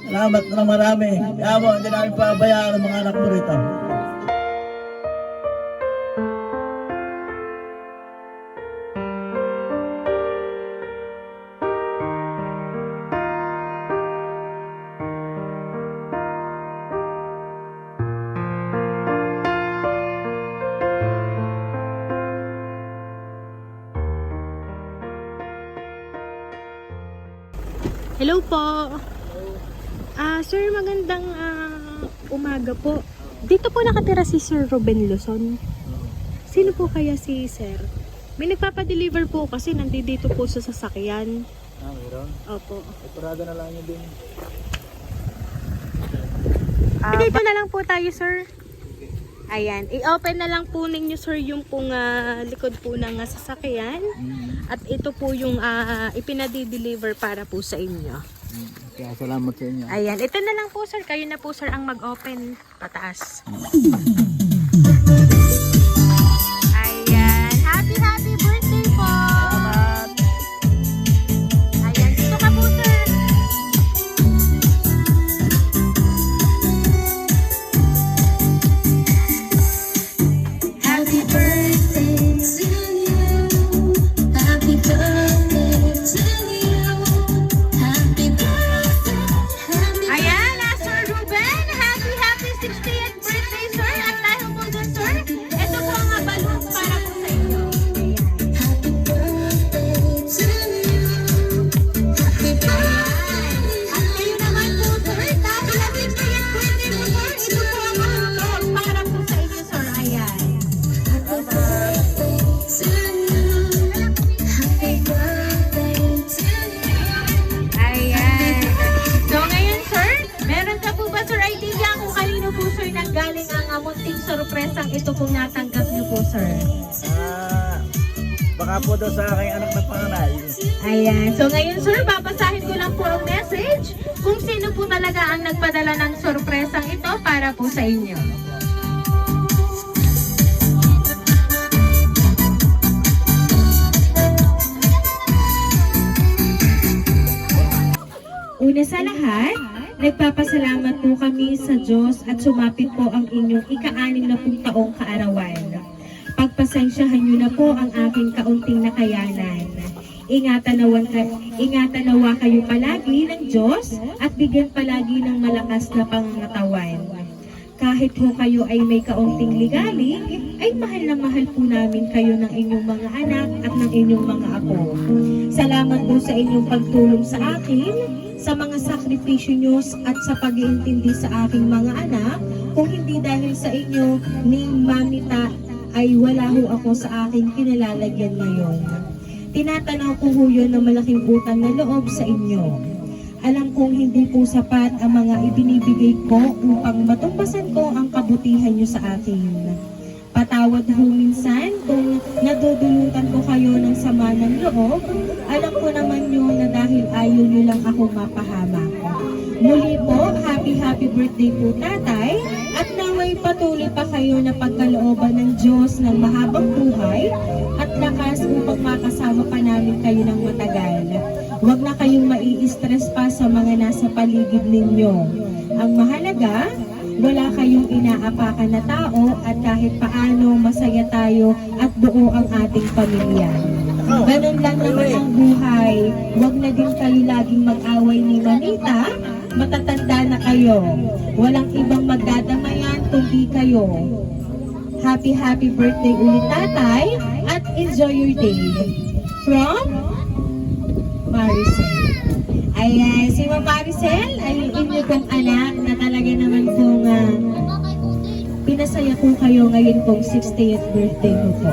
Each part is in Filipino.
Salamat na marami. Kaya mo, hindi namin pabayaan ang mga anak mo rito. Hello po. Sir, magandang umaga po. Dito po nakatira si Sir Ruben Luzon. Sino po kaya si Sir? May nagpapadeliver po kasi nandito po sa sasakyan. Meron? Opo. Parada na lang yun din. Dito na lang po tayo, Sir. Ayan. I-open na lang po ninyo, Sir, yung pong likod po ng sasakyan. At ito po yung ipinadi-deliver para po sa inyo. Kaya salamat sa inyo. Ayan. Ito na lang po, Sir. Kayo na po, Sir, ang mag-open pataas. Ayan. Happy birthday po! Salamat! Ayan. Dito ka po, Sir. Happy birthday to you. Happy birthday to you. Happy birthday. Ayan, Sir Ruben. Happy 60th birthday, Sir. At dahil po dun, Sir, ito po ang balloon para po sa inyo. Happy birthday to you. Happy birthday. At kayo naman po, Sir, dahil 60th birthday mo, Sir, ito po ang balloon para po sa inyo, Sir. Ayan. Happy birthday to you. Happy birthday to you. Ayan. So ngayon, Sir, meron ka po ba, Sir, idea kung kanino po, Sir, nanggaling ang munting sorpresang ito pong natanggap niyo po, Sir? Baka po daw sa aking anak na panganay. Ayan. So ngayon, Sir, babasahin ko lang po ang message kung sino po talaga ang nagpadala ng sorpresang ito para po sa inyo. Una sa lahat, nagpapasalamat po kami sa Diyos at sumapit po ang inyong ika-anim na taong kaarawan. Pagpasensyahan niyo na po ang aking kaunting nakayanan. Ingatan nawa kayo palagi ng Diyos at bigyan palagi ng malakas na pangangatawan. Kahit ho kayo ay may kaunting ligalig, ay mahal na mahal po namin kayo ng inyong mga anak at ng inyong mga apo. Salamat po sa inyong pagtulong sa akin, sa mga sakripisyo nyo at sa pag-iintindi sa aking mga anak. Kung hindi dahil sa inyo, ni Mamita, ay wala ho ako sa aking kinalalagyan ngayon. Tinatanaw ko ho yun na malaking utang na loob sa inyo. Alam kong hindi po sapat ang mga ibinibigay ko upang matumbasan ko ang kabutihan nyo sa akin. Patawad ho minsan kung nadudulutan ko kayo ng sama ng loob. Alam ko naman nyo na dahil ayaw nyo lang ako mapahamak. Muli po, happy birthday po, Tatay. At naway patuloy pa kayo na pagkalooban ng Diyos ng mahabang buhay at lakas upang makasama pa namin kayo ng matagal. Huwag na kayong mai-stress pa sa mga nasa paligid ninyo. Ang mahalaga, wala kayong inaapakan na tao at kahit paano masaya tayo at buo ang ating pamilya. Ganun lang naman ang buhay. Huwag na din kayo laging mag-away ni Mamita. Matatanda na kayo. Walang ibang magdadamayan kundi kayo. Happy birthday ulit, Tatay, at enjoy your day. From Maricel. Ayan, si Ma'am Maricel ay inyo kong anak na talaga naman pong pinasaya po kayo ngayon pong 60th birthday mo po.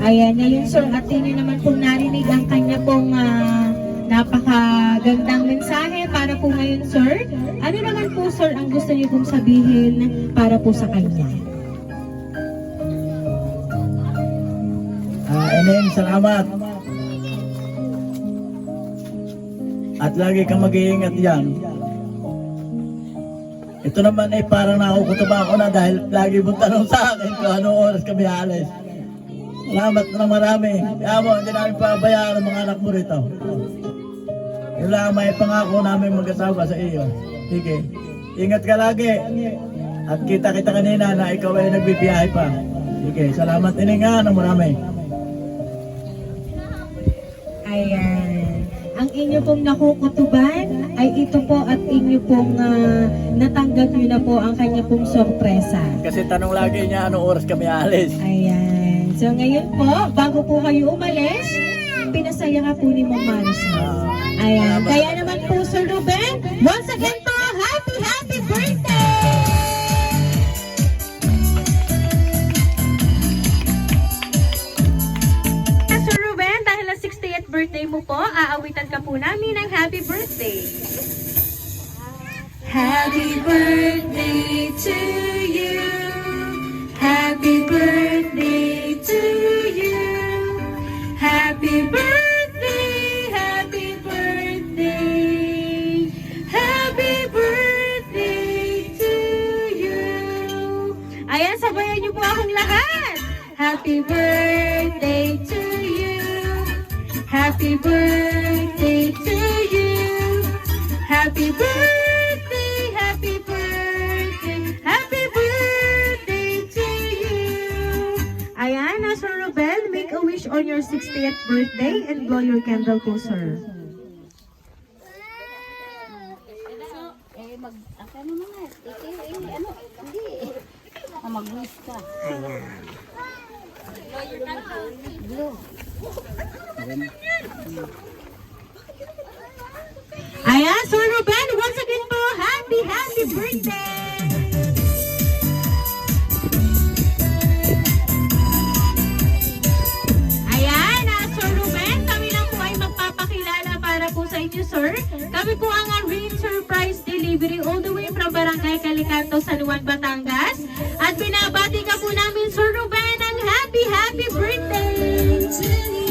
Ayan, ngayon, Sir, at inyo naman pong narinig ang kanya pong napakagandang mensahe para po ngayon, Sir. Ano naman po, Sir, ang gusto niyo pong sabihin para po sa kanya? Eneng, salamat. At lagi kang mag-iingat yan. Ito naman ay parang nakukutuba ako na dahil lagi mong tanong sa akin kung anong oras kami alis. Salamat na marami. Kaya mo, hindi namin pabayaan ang mga anak mo rito. Yun lang ang may pangako namin mag-asawa sa iyo. Sige, ingat ka lagi. At kita kanina na ikaw ay nagbibiyahe pa. Sige, salamat ininga ng marami. Ayan. Ang inyo pong nakukutuban ay ito po at inyo pong natanggap nyo na po ang kanya pong sorpresa. Kasi tanong lagi niya anong oras kami alis. Ayan. So ngayon po, bago po kayo umalis, pinasaya ka po ni Ma'am Marisa. Ayan. Kaya naman po, Sir Ruben, once again po, happy birthday! Sir Ruben, dahil na 60th birthday mo po, aawitan ka po namin ng happy birthday. Happy birthday to you. Happy birthday to you. Happy birthday, happy birthday. Happy birthday to you. Ayan, sabayan niyo po akong lahat. Happy birthday to you. Happy birthday to you. Happy birthday, happy birthday, happy birthday to you. Ayan, Sir Ruben, make a wish on your 60th birthday and blow your candle po, sir. Mag-wish ka. Ayan, Sir Ruben, once again po, happy birthday! Ayan, Sir Ruben, kami lang po ay magpapakilala para po sa inyo, sir. Kami po ang Rain Surprise Delivery all the way from Barangay Calicanto, San Juan, Batangas. At binabati ka po namin, Sir Ruben, ang happy birthday! To you.